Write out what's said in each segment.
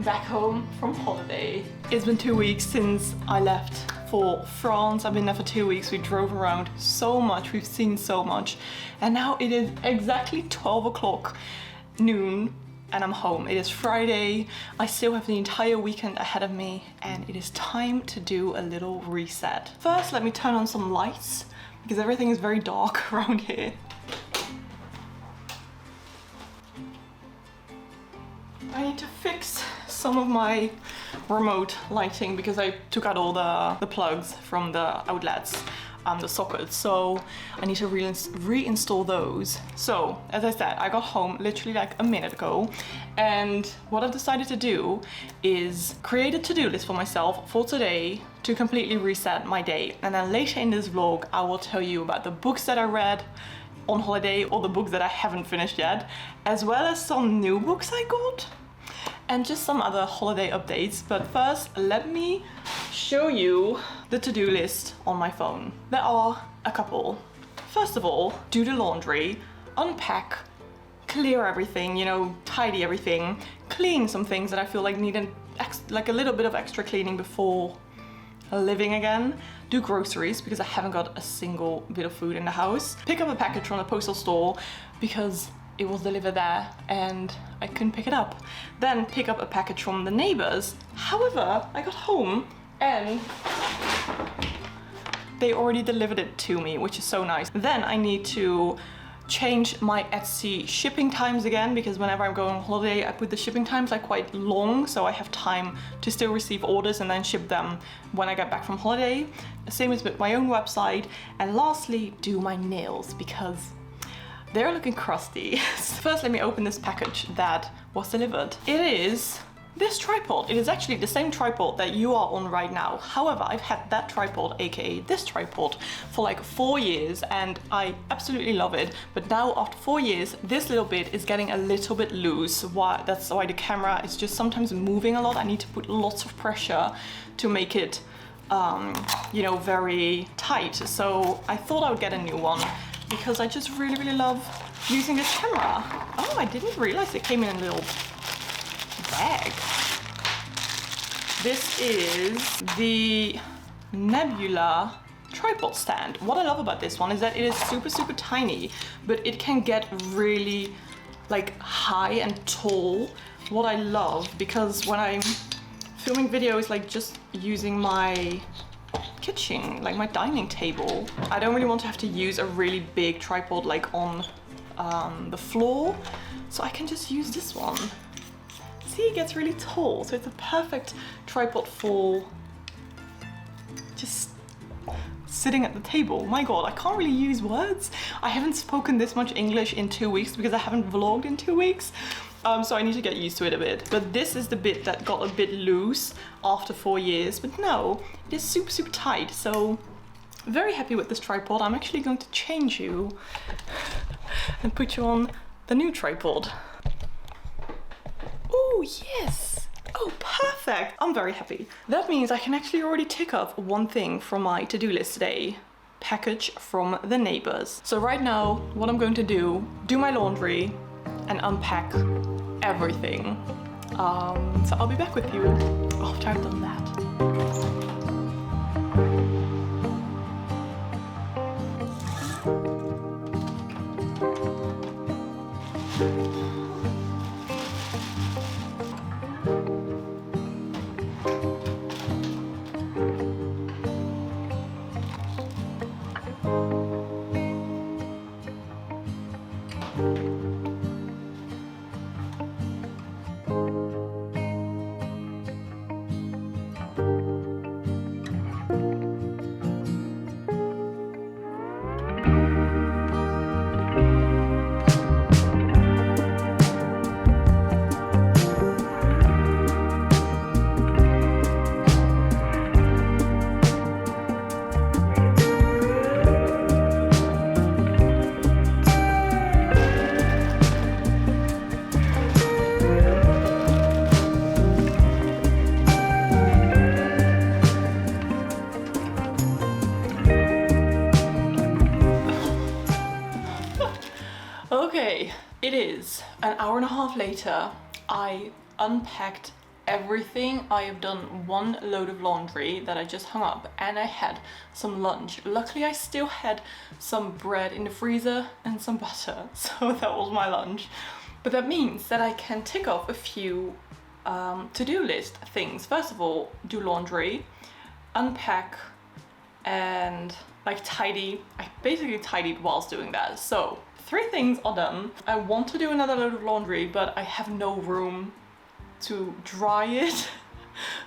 Back home from holiday. It's been 2 weeks since I left for France. I've been there for 2 weeks. We drove around so much, we've seen so much, and now it is exactly 12 o'clock noon and I'm home. It is Friday. I still have the entire weekend ahead of me and it is time to do a little reset. First, let me turn on some lights because everything is very dark around here. I need to fix some of my remote lighting because I took out all the plugs from the outlets, the sockets, so I need to reinstall those. So, as I said, I got home literally like a minute ago, and what I've decided to do is create a to-do list for myself for today to completely reset my day. And then later in this vlog, I will tell you about the books that I read on holiday or the books that I haven't finished yet, as well as some new books I got and just some other holiday updates. But first, let me show you the to-do list on my phone. There are a couple. First of all, do the laundry, unpack, clear everything, you know, tidy everything, clean some things that I feel like need like a little bit of extra cleaning before living again, do groceries because I haven't got a single bit of food in the house, pick up a package from the postal store because it was delivered there and I couldn't pick it up, then pick up a package from the neighbors. However, I got home and they already delivered it to me, which is so nice. Then I need to change my Etsy shipping times again because whenever I'm going on holiday, I put the shipping times like quite long, so I have time to still receive orders and then ship them when I get back from holiday. Same as with my own website. And lastly, do my nails because they're looking crusty. First, let me open this package that was delivered. It is this tripod. It is actually the same tripod that you are on right now. However, I've had that tripod, aka this tripod, for like 4 years and I absolutely love it. But now after 4 years, this little bit is getting a little bit loose. That's why the camera is just sometimes moving a lot. I need to put lots of pressure to make it, you know, very tight. So I thought I would get a new one because I just really, really love using this camera. Oh, I didn't realize it came in a little bag. This is the Nebula tripod stand. What I love about this one is that it is super, super tiny, but it can get really like high and tall. What I love, because when I'm filming videos, like just using my kitchen, like my dining table, I don't really want to have to use a really big tripod like on the floor, so I can just use this one. See, it gets really tall, so it's a perfect tripod for just sitting at the table. My god, I can't really use words. I haven't spoken this much English in 2 weeks because I haven't vlogged in 2 weeks. So I need to get used to it a bit. But this is the bit that got a bit loose after 4 years. But no, it is super, super tight. So very happy with this tripod. I'm actually going to change you and put you on the new tripod. Oh, yes. Oh, perfect. I'm very happy. That means I can actually already tick off one thing from my to-do list today. Package from the neighbors. So right now, what I'm going to do my laundry and unpack everything. So I'll be back with you after I've done that. Okay, it is an hour and a half later. I unpacked everything. I have done one load of laundry that I just hung up, and I had some lunch. Luckily I still had some bread in the freezer and some butter, so that was my lunch. But that means that I can tick off a few to-do list things. First of all, do laundry, unpack, and like tidy. I basically tidied whilst doing that. So 3 things are done. I want to do another load of laundry, but I have no room to dry it.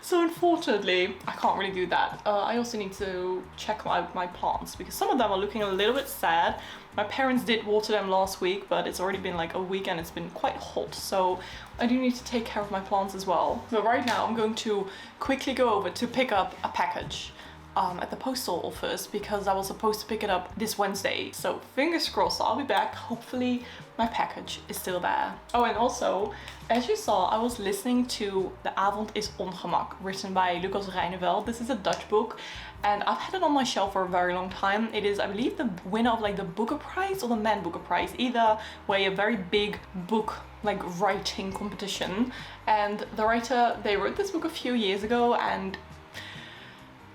So unfortunately, I can't really do that. I also need to check out my plants because some of them are looking a little bit sad. My parents did water them last week, but it's already been like a week and it's been quite hot. So I do need to take care of my plants as well. But right now I'm going to quickly go over to pick up a package at the postal office because I was supposed to pick it up this Wednesday. So fingers crossed I'll be back. Hopefully my package is still there. Oh, and also, as you saw, I was listening to De Avond is Ongemak, written by Lucas Reineveld. This is a Dutch book and I've had it on my shelf for a very long time. It is, I believe, the winner of like the Booker Prize or the Man Booker Prize. Either way, a very big book like writing competition. And the writer, they wrote this book a few years ago and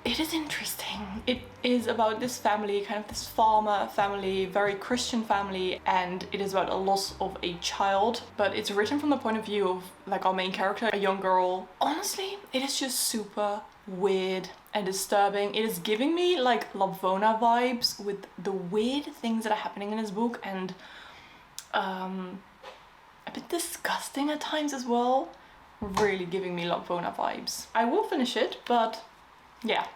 it is interesting. It is about this family, kind of this farmer family, very Christian family, and it is about a loss of a child, but it's written from the point of view of like our main character, a young girl. Honestly, it is just super weird and disturbing. It is giving me like Lapvona vibes with the weird things that are happening in this book, and a bit disgusting at times as well. Really giving me Lapvona vibes. I will finish it, but yeah,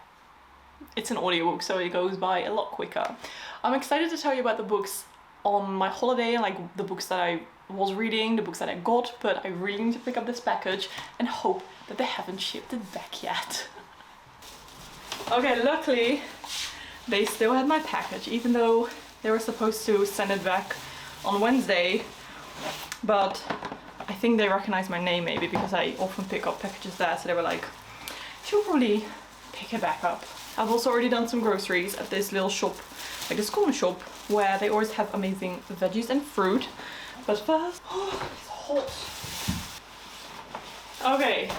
it's an audiobook, so it goes by a lot quicker. I'm excited to tell you about the books on my holiday and like the books that I was reading, the books that I got, but I really need to pick up this package and hope that they haven't shipped it back yet. Okay, luckily they still had my package, even though they were supposed to send it back on Wednesday, but I think they recognized my name maybe because I often pick up packages there, so they were like, she'll probably pick it back up. I've also already done some groceries at this little shop, like this corner shop, where they always have amazing veggies and fruit. But first, oh, it's hot. Okay,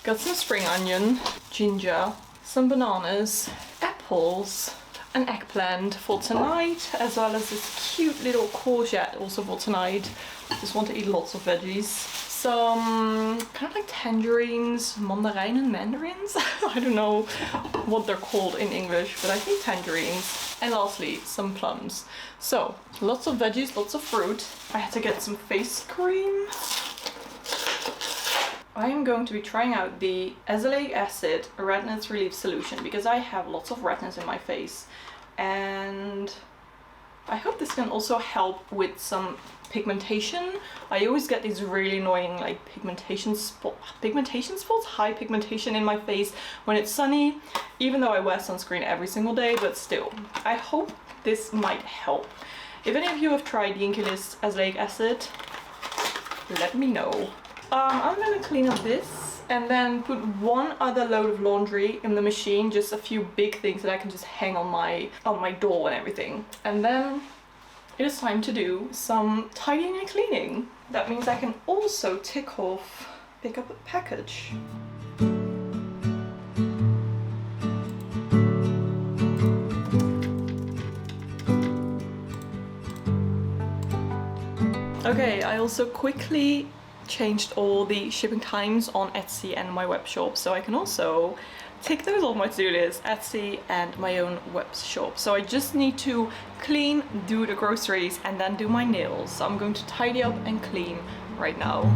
got some spring onion, ginger, some bananas, apples, an eggplant for tonight, as well as this cute little courgette also for tonight. I just want to eat lots of veggies. Some kind of like tangerines, mandarins. I don't know what they're called in English, but I think tangerines. And lastly, some plums. So lots of veggies, lots of fruit. I had to get some face cream. I am going to be trying out the azelaic acid redness relief solution because I have lots of redness in my face, and I hope this can also help with some pigmentation. I always get these really annoying like pigmentation spots, high pigmentation in my face when it's sunny, even though I wear sunscreen every single day, but still, I hope this might help. If any of you have tried the Inculist azelaic acid, let me know. I'm gonna clean up this and then put one other load of laundry in the machine, just a few big things that I can just hang on my door and everything. And then it is time to do some tidying and cleaning. That means I can also pick up a package. Okay, I also quickly changed all the shipping times on Etsy and my web shop, so I can also take those off my to-do list, Etsy and my own web shop. So I just need to clean, do the groceries, and then do my nails. So I'm going to tidy up and clean right now.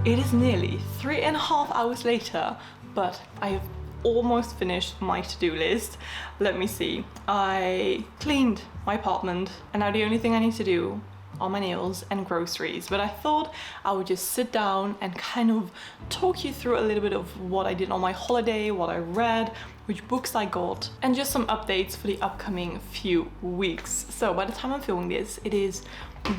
It is nearly 3.5 hours later, but I have almost finished my to-do list. Let me see. I cleaned my apartment, and now the only thing I need to do on my nails and groceries, but I thought I would just sit down and kind of talk you through a little bit of what I did on my holiday, what I read, which books I got, and just some updates for the upcoming few weeks. So by the time I'm filming this, it is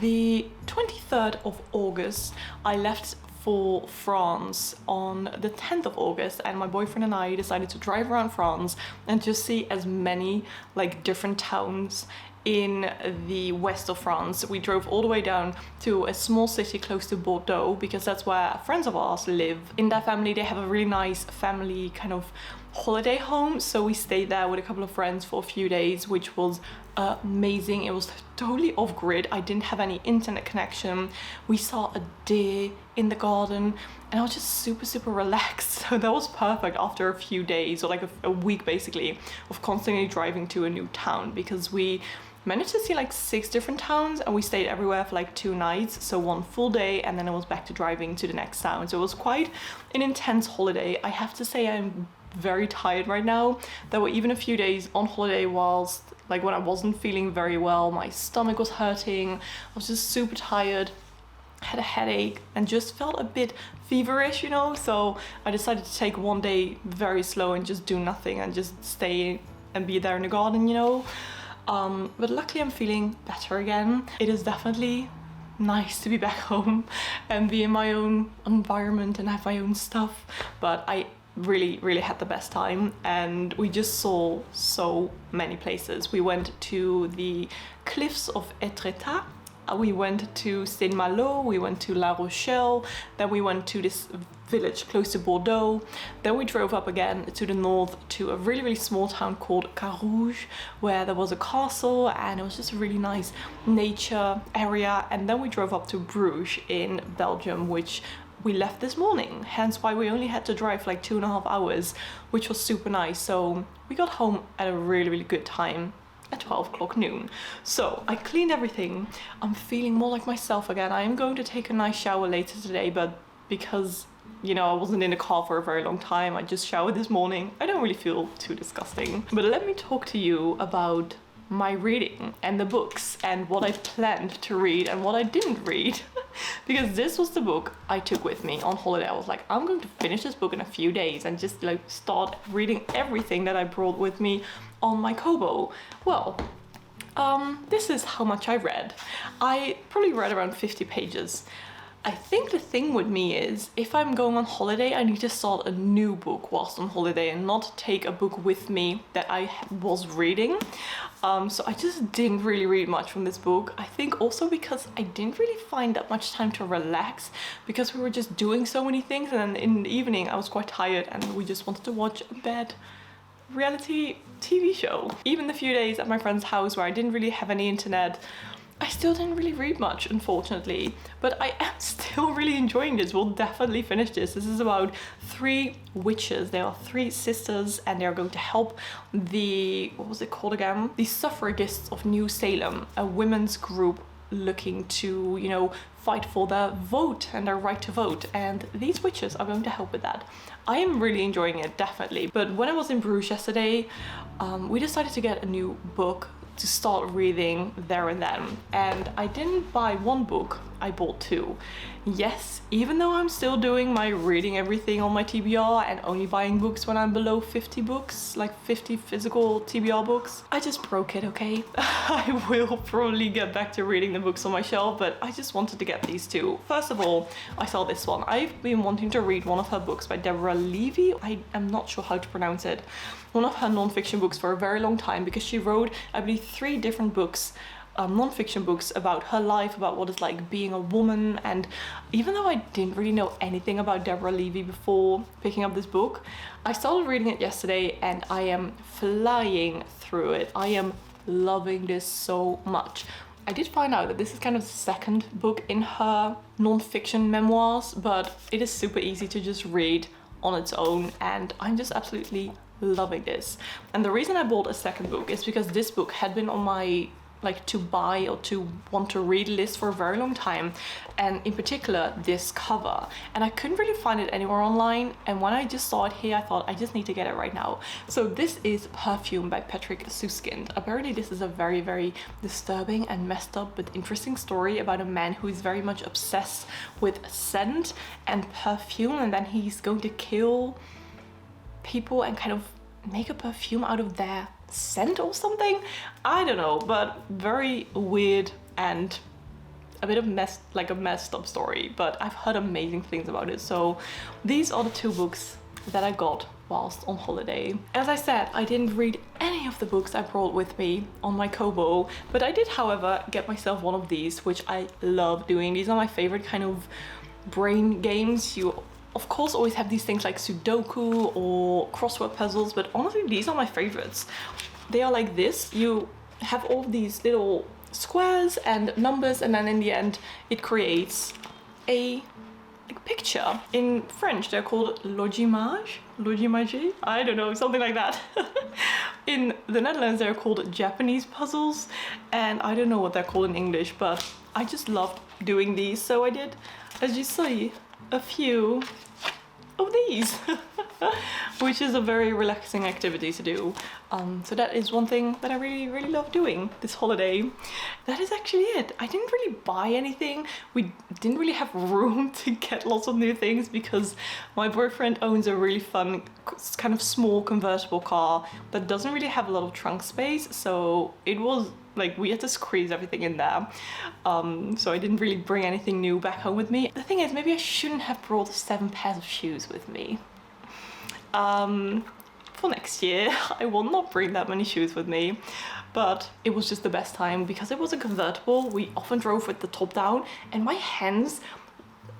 the 23rd of August. I left for France on the 10th of August, and my boyfriend and I decided to drive around France and just see as many like different towns in the west of France. We drove all the way down to a small city close to Bordeaux because that's where friends of ours live. In their family, they have a really nice family kind of holiday home, so we stayed there with a couple of friends for a few days, which was amazing. It was totally off grid. I didn't have any internet connection. We saw a deer in the garden and I was just super relaxed. So that was perfect after a few days, or like a week basically, of constantly driving to a new town, because we managed to see like 6 different towns and we stayed everywhere for like 2 nights, so 1 full day, and then I was back to driving to the next town. So it was quite an intense holiday. I have to say I'm very tired right now. There were even a few days on holiday whilst like when I wasn't feeling very well, my stomach was hurting, I was just super tired, had a headache and just felt a bit feverish, you know, so I decided to take one day very slow and just do nothing and just stay and be there in the garden, you know. But luckily I'm feeling better again. It is definitely nice to be back home and be in my own environment and have my own stuff, but I really had the best time, and we just saw so many places. We went to the cliffs of Etretat, we went to Saint-Malo, we went to La Rochelle, then we went to this village close to Bordeaux, then we drove up again to the north to a really small town called Carouge, where there was a castle and it was just a really nice nature area, and then we drove up to Bruges in Belgium, which we left this morning, hence why we only had to drive for like 2.5 hours, which was super nice. So we got home at a really good time at 12 o'clock noon. So I cleaned everything. I'm feeling more like myself again. I am going to take a nice shower later today, but because, you know, I wasn't in the car for a very long time, I just showered this morning. I don't really feel too disgusting. But let me talk to you about my reading and the books and what I planned to read and what I didn't read. Because this was the book I took with me on holiday. I was like, I'm going to finish this book in a few days and just like start reading everything that I brought with me on my Kobo. Well, this is how much I read. I probably read around 50 pages. I think the thing with me is, if I'm going on holiday, I need to start a new book whilst on holiday and not take a book with me that I was reading. So I just didn't really read much from this book. I think also because I didn't really find that much time to relax, because we were just doing so many things, and then in the evening I was quite tired and we just wanted to watch a bad reality TV show. Even the few days at my friend's house where I didn't really have any internet, I still didn't really read much, unfortunately, but I am still really enjoying this. We'll definitely finish this. This is about 3 witches. There are 3 sisters and they're going to help the, what was it called again? The suffragists of New Salem, a women's group looking to, you know, fight for their vote and their right to vote. And these witches are going to help with that. I am really enjoying it, definitely. But when I was in Bruges yesterday, we decided to get a new book to start reading there and then, and I didn't buy 1 book, I bought 2. Yes, even though I'm still doing my reading everything on my TBR and only buying books when I'm below 50 books, like 50 physical TBR books, I just broke it, okay? I will probably get back to reading the books on my shelf, but I just wanted to get these 2. First of all, I saw this one. I've been wanting to read one of her books by Deborah Levy. I am not sure how to pronounce it. One of her non-fiction books for a very long time, because she wrote, I believe, 3 different books, non-fiction books about her life, about what it's like being a woman. And even though I didn't really know anything about Deborah Levy before picking up this book, I started reading it yesterday and I am flying through it. I am loving this so much. I did find out that this is kind of the 2nd book in her non-fiction memoirs, but it is super easy to just read on its own, and I'm just absolutely loving this. And the reason I bought a 2nd book is because this book had been on my like to buy or to want to read list for a very long time, and in particular this cover, and I couldn't really find it anywhere online, and when I just saw it here I thought I just need to get it right now. So this is Perfume by Patrick Suskind. Apparently this is a very, very disturbing and messed up but interesting story about a man who is very much obsessed with scent and perfume, and then he's going to kill people and kind of make a perfume out of their scent or something. I don't know, but very weird and a bit of a messed up story, but I've heard amazing things about it. So these are the two books that I got whilst on holiday. As I said, I didn't read any of the books I brought with me on my Kobo, but I did, however, get myself one of these, which I love doing. These are my favorite kind of brain games. You of course always have these things like Sudoku or crossword puzzles, but honestly these are my favorites. They are like this. You have all these little squares and numbers, and then in the end it creates a picture. In French they're called l'image, I don't know, something like that. In the Netherlands they're called Japanese puzzles, and I don't know what they're called in English, but I just loved doing these, so I did, as you see, a few of these. Which is a very relaxing activity to do. So that is one thing that I really, really love doing this holiday. That is actually it. I didn't really buy anything. We didn't really have room to get lots of new things because my boyfriend owns a really fun kind of small convertible car that doesn't really have a lot of trunk space. So it was like we had to squeeze everything in there. So I didn't really bring anything new back home with me. The thing is, maybe I shouldn't have brought 7 pairs of shoes with me. For next year, I will not bring that many shoes with me, but it was just the best time because it was a convertible. We often drove with the top down, and my hands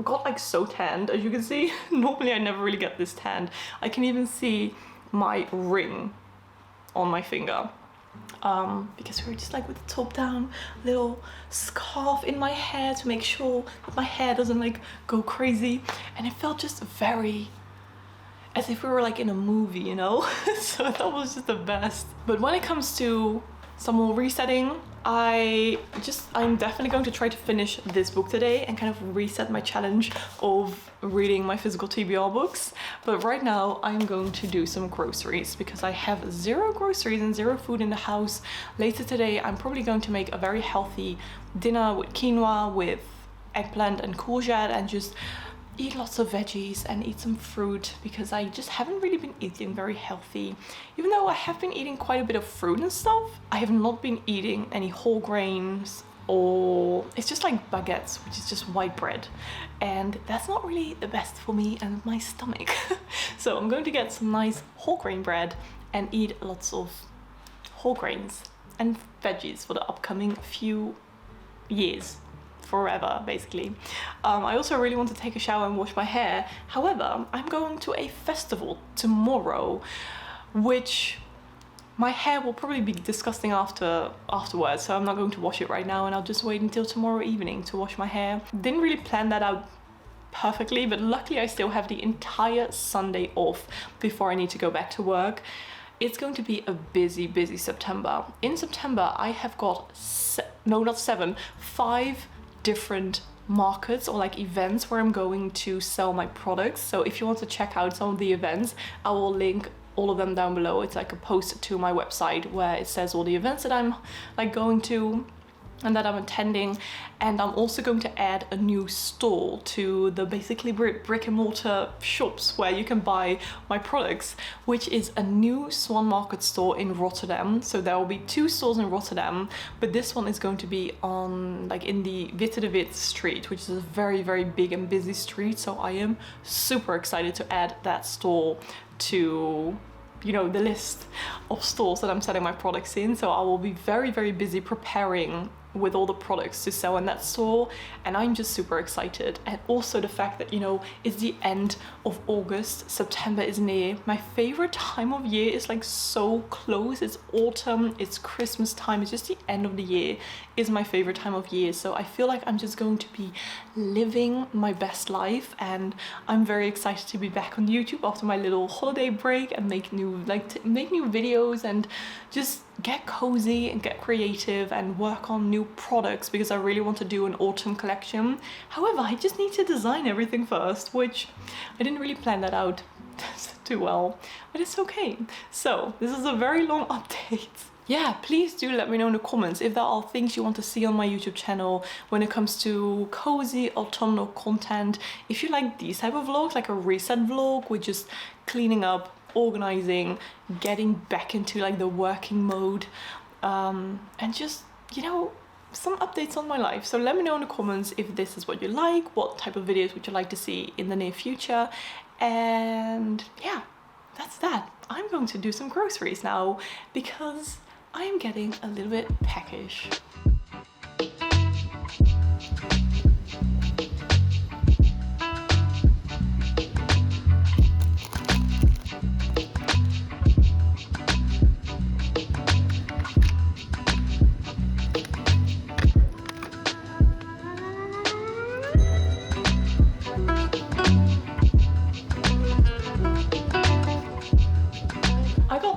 got like so tanned, as you can see. Normally I never really get this tanned. I can even see my ring on my finger. Because we were just like with the top down, little scarf in my hair to make sure that my hair doesn't like go crazy, and it felt just very as if we were like in a movie, you know? So that was just the best. But when it comes to some more resetting, I'm definitely going to try to finish this book today and kind of reset my challenge of reading my physical TBR books. But right now I'm going to do some groceries because I have 0 groceries and 0 food in the house. Later today I'm probably going to make a very healthy dinner with quinoa, with eggplant and courgette, and just eat lots of veggies and eat some fruit because I just haven't really been eating very healthy. Even though I have been eating quite a bit of fruit and stuff, I have not been eating any whole grains, or it's just like baguettes, which is just white bread, and that's not really the best for me and my stomach. So I'm going to get some nice whole grain bread and eat lots of whole grains and veggies for the upcoming few years. Forever, basically. I also really want to take a shower and wash my hair. However, I'm going to a festival tomorrow, which my hair will probably be disgusting afterwards, so I'm not going to wash it right now, and I'll just wait until tomorrow evening to wash my hair. Didn't really plan that out perfectly, but luckily I still have the entire Sunday off before I need to go back to work. It's going to be a busy, busy September. In September, I have got 5 different markets or like events where I'm going to sell my products. So if you want to check out some of the events, I will link all of them down below. It's like a post to my website where it says all the events that I'm like going to and that I'm attending. And I'm also going to add a new stall to the Basically Britt brick and mortar shops where you can buy my products, which is a new Swan Market store in Rotterdam. So there will be 2 stores in Rotterdam, but this one is going to be on like in the Witte de Wit street, which is a very, very big and busy street. So I am super excited to add that store to, you know, the list of stores that I'm selling my products in. So I will be very, very busy preparing with all the products to sell in that store, and I'm just super excited. And also the fact that, you know, it's the end of August, September is near. My favorite time of year is like so close. It's autumn, it's Christmas time, it's just the end of the year is my favorite time of year. So I feel like I'm just going to be living my best life, and I'm very excited to be back on YouTube after my little holiday break and make new videos and just get cozy and get creative and work on new products because I really want to do an autumn collection. However, I just need to design everything first, which I didn't really plan that out too well, but it's okay. So this is a very long update. Yeah, please do let me know in the comments if there are things you want to see on my YouTube channel when it comes to cozy autumnal content. If you like these type of vlogs, like a reset vlog with just cleaning up, organizing, getting back into like the working mode, and just, you know, some updates on my life. So let me know in the comments if this is what you like, what type of videos would you like to see in the near future. And yeah, that's that. I'm going to do some groceries now because I am getting a little bit peckish.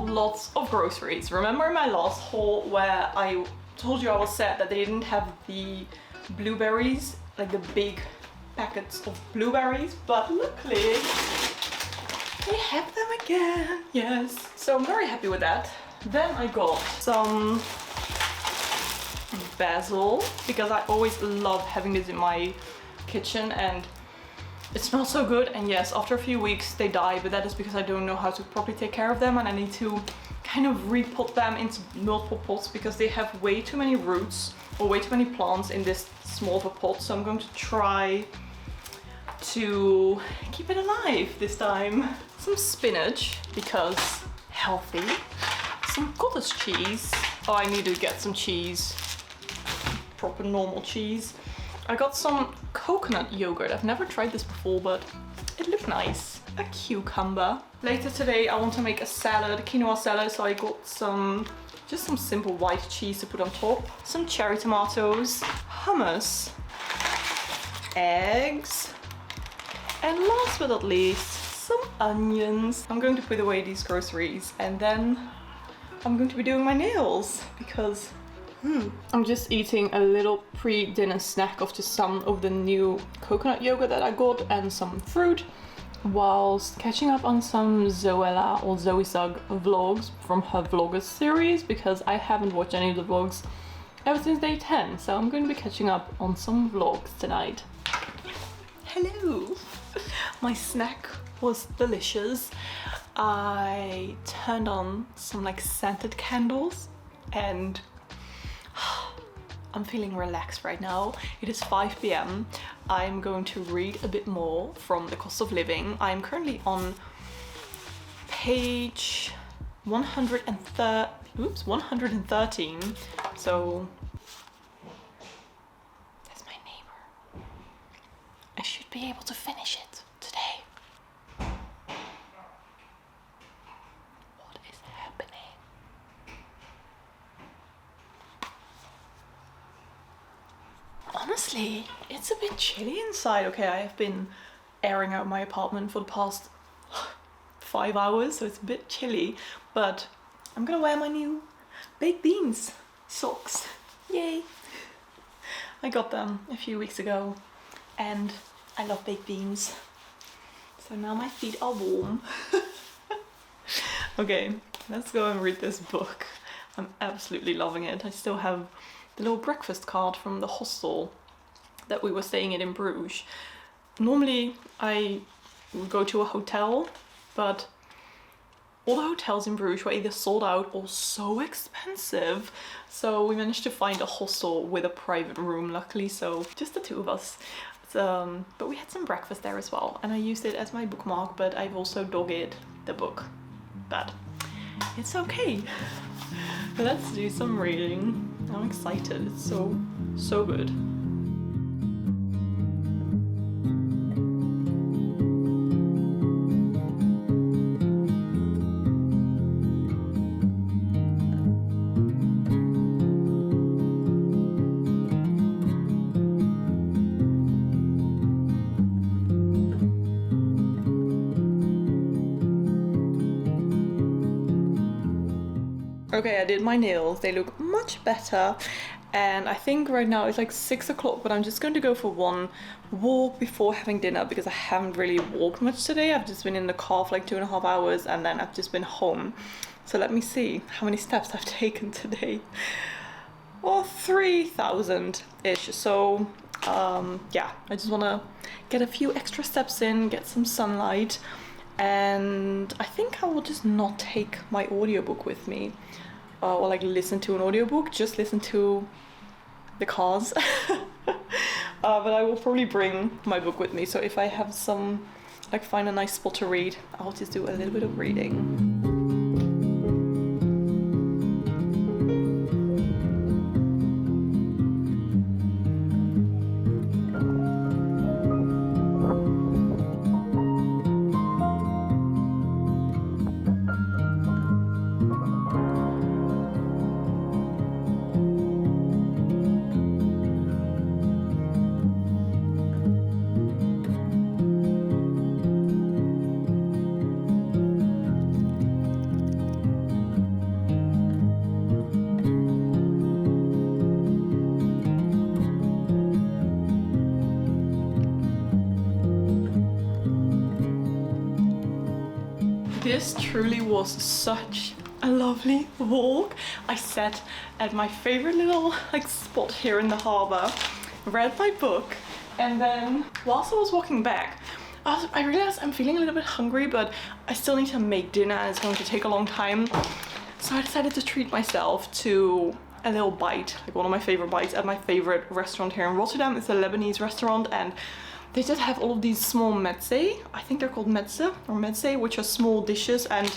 Lots of groceries. Remember my last haul where I told you I was sad that they didn't have the blueberries, like the big packets of blueberries, but luckily they have them again. Yes, so I'm very happy with that. Then I got some basil because I always love having this in my kitchen and it smells so good. And yes, after a few weeks they die, but that is because I don't know how to properly take care of them and I need to kind of repot them into multiple pots because they have way too many roots or way too many plants in this small of a pot. So I'm going to try to keep it alive this time. Some spinach because healthy. Some cottage cheese. Oh, I need to get some cheese. Proper normal cheese. I got some coconut yogurt. I've never tried this before, but it looked nice. A cucumber. Later today I want to make a salad, quinoa salad, so I got just some simple white cheese to put on top. Some cherry tomatoes, hummus, eggs, and last but not least, some onions. I'm going to put away these groceries and then I'm going to be doing my nails because I'm just eating a little pre-dinner snack of just some of the new coconut yogurt that I got and some fruit, whilst catching up on some Zoella or Zoe Sugg vlogs from her vloggers series because I haven't watched any of the vlogs ever since day 10, so I'm going to be catching up on some vlogs tonight. Hello! My snack was delicious. I turned on some like scented candles and I'm feeling relaxed right now. It is 5 p.m. I'm going to read a bit more from The Cost of Living. I'm currently on page 113. So that's my neighbor. I should be able to finish it today. What is happening? Honestly, it's a bit chilly inside. Okay, I have been airing out my apartment for the past 5 hours, so it's a bit chilly, but I'm gonna wear my new baked beans socks. Yay! I got them a few weeks ago and I love baked beans. So now my feet are warm. Okay, let's go and read this book. I'm absolutely loving it. I still have the little breakfast card from the hostel that we were staying in Bruges. Normally I would go to a hotel, but all the hotels in Bruges were either sold out or so expensive. So we managed to find a hostel with a private room, luckily, so just the two of us. But we had some breakfast there as well, and I used it as my bookmark, but I've also dog-eared the book. But it's okay. Let's do some reading. I'm excited. It's so good. Okay, I did my nails. They look much better. And I think right now it's like 6 o'clock, but I'm just going to go for one walk before having dinner because I haven't really walked much today. I've just been in the car for like 2.5 hours and then I've just been home. So let me see how many steps I've taken today. Well, 3,000-ish. So yeah, I just want to get a few extra steps in, get some sunlight. And I think I will just not take my audiobook with me. Or like listen to an audiobook, just listen to the cars. But I will probably bring my book with me, so if I have some, like find a nice spot to read, I'll just do a little bit of reading. This truly was such a lovely walk. I sat at my favorite little like spot here in the harbour, read my book, and then whilst I was walking back, I realized I'm feeling a little bit hungry, but I still need to make dinner and it's going to take a long time. So I decided to treat myself to a little bite, like one of my favorite bites at my favorite restaurant here in Rotterdam. It's a Lebanese restaurant and they just have all of these small meze, I think they're called meze, which are small dishes, and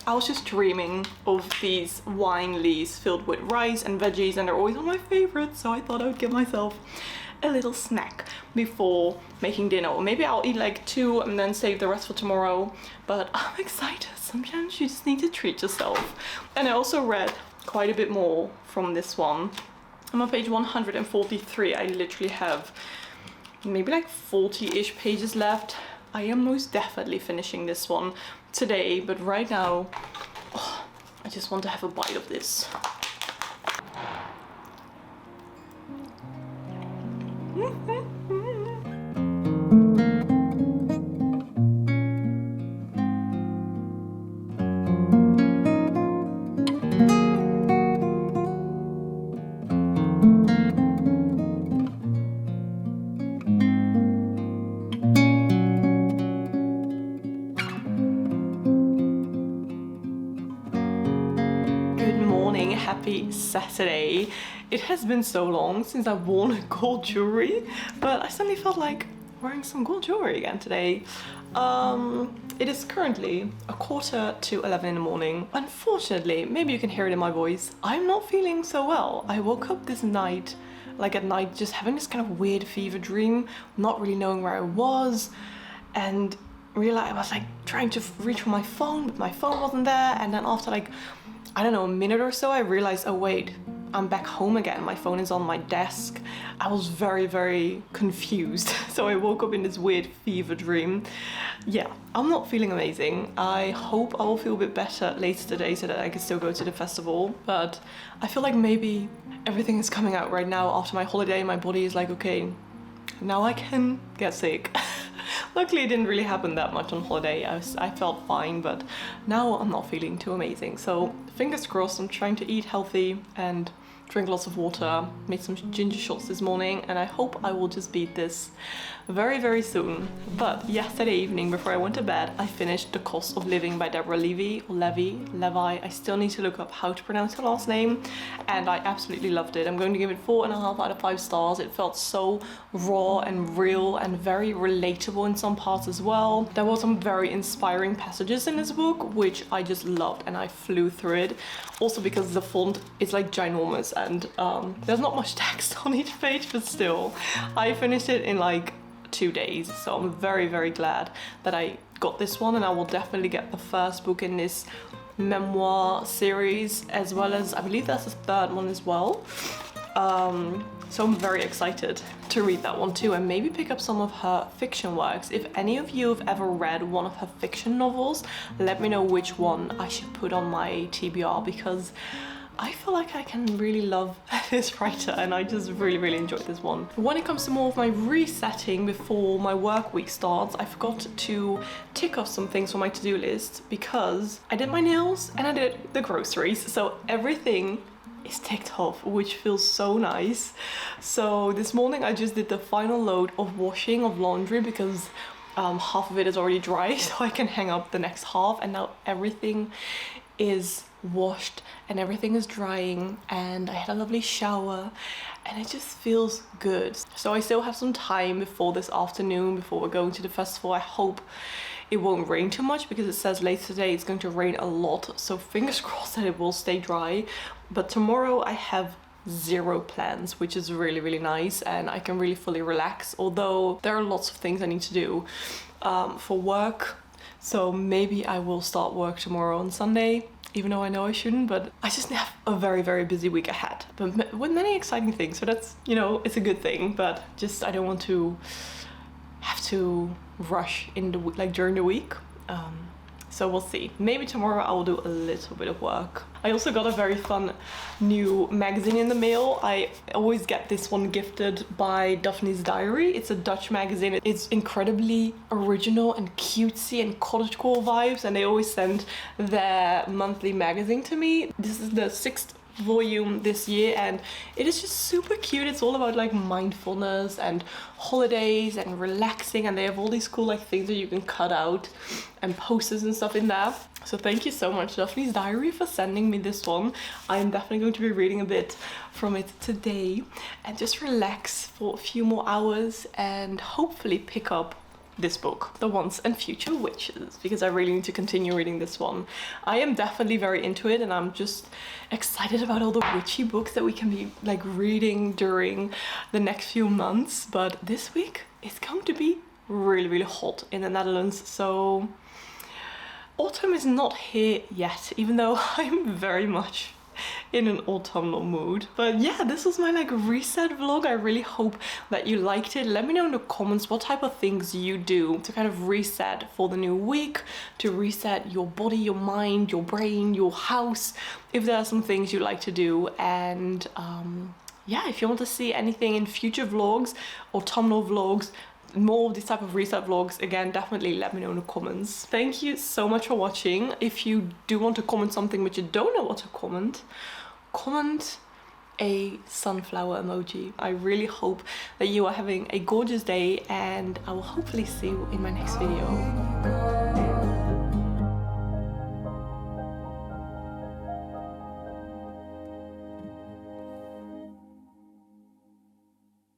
I was just dreaming of these wine leaves filled with rice and veggies, and they're always one of my favorites, so I thought I would give myself a little snack before making dinner. Or maybe I'll eat like 2 and then save the rest for tomorrow, but I'm excited. Sometimes you just need to treat yourself. And I also read quite a bit more from this one. I'm on page 143, I literally have maybe like 40-ish pages left. I am most definitely finishing this one today, but right now, I just want to have a bite of this. Happy Saturday. It has been so long since I've worn gold jewelry, but I suddenly felt like wearing some gold jewelry again today. It is currently 11:15 in the morning. Unfortunately, maybe you can hear it in my voice, I'm not feeling so well. I woke up this night, like at night, just having this kind of weird fever dream, not really knowing where I was, and realized I was like trying to reach for my phone, but my phone wasn't there, and then after like, I don't know, a minute or so, I realized, oh wait, I'm back home again. My phone is on my desk. I was very, very confused. So I woke up in this weird fever dream. Yeah, I'm not feeling amazing. I hope I will feel a bit better later today so that I can still go to the festival. But I feel like maybe everything is coming out right now after my holiday. My body is like, okay, now I can get sick. Luckily, it didn't really happen that much on holiday. I felt fine, but now I'm not feeling too amazing. So fingers crossed, I'm trying to eat healthy and drink lots of water, made some ginger shots this morning, and I hope I will just beat this very, very soon. But yesterday evening, before I went to bed, I finished The Cost of Living by Deborah Levy, or Levi. I still need to look up how to pronounce her last name, and I absolutely loved it. I'm going to give it 4.5 out of 5 stars. It felt so raw and real and very relatable in some parts as well. There were some very inspiring passages in this book, which I just loved, and I flew through it. Also because the font is like ginormous, and there's not much text on each page, but still, I finished it in like 2 days, so I'm very, very glad that I got this one, and I will definitely get the first book in this memoir series, as well as I believe there's a third one as well. So I'm very excited to read that one too, and maybe pick up some of her fiction works. If any of you have ever read one of her fiction novels, let me know which one I should put on my TBR, because I feel like I can really love this writer, and I just really enjoyed this one. When it comes to more of my resetting before my work week starts, I forgot to tick off some things from my to-do list, because I did my nails and I did the groceries, so everything is ticked off, which feels so nice. So this morning I just did the final load of washing of laundry, because half of it is already dry, so I can hang up the next half, and now everything is washed and everything is drying, and I had a lovely shower and it just feels good. So I still have some time before this afternoon, before we're going to the festival. I hope it won't rain too much, because it says later today it's going to rain a lot, so fingers crossed that it will stay dry. But tomorrow I have zero plans, which is really nice, and I can really fully relax, although there are lots of things I need to do for work. So maybe I will start work tomorrow on Sunday, even though I know I shouldn't, but I just have a very busy week ahead, but with many exciting things. So that's, you know, it's a good thing, but just I don't want to have to rush in the like during the week. So we'll see. Maybe tomorrow I will do a little bit of work. I also got a very fun new magazine in the mail. I always get this one gifted by Daphne's Diary. It's a Dutch magazine. It's incredibly original and cutesy and cottagecore vibes, and they always send their monthly magazine to me. This is the 6th volume this year, and it is just super cute. It's all about like mindfulness and holidays and relaxing, and they have all these cool like things that you can cut out and posters and stuff in there. So thank you so much, Daphne's Diary, for sending me this one. I'm definitely going to be reading a bit from it today and just relax for a few more hours, and hopefully pick up this book, The Once and Future Witches, because I really need to continue reading this one. I am definitely very into it, and I'm just excited about all the witchy books that we can be like reading during the next few months. But this week it's going to be really hot in the Netherlands, so autumn is not here yet, even though I'm very much in an autumnal mood. But yeah, this was my like reset vlog. I really hope that you liked it. Let me know in the comments what type of things you do to kind of reset for the new week, to reset your body, your mind, your brain, your house, if there are some things you like to do. And yeah, if you want to see anything in future vlogs, autumnal vlogs, more of these type of reset vlogs, again, definitely let me know in the comments. Thank you so much for watching. If you do want to comment something but you don't know what to comment a sunflower emoji. I really hope that you are having a gorgeous day, and I will hopefully see you in my next video.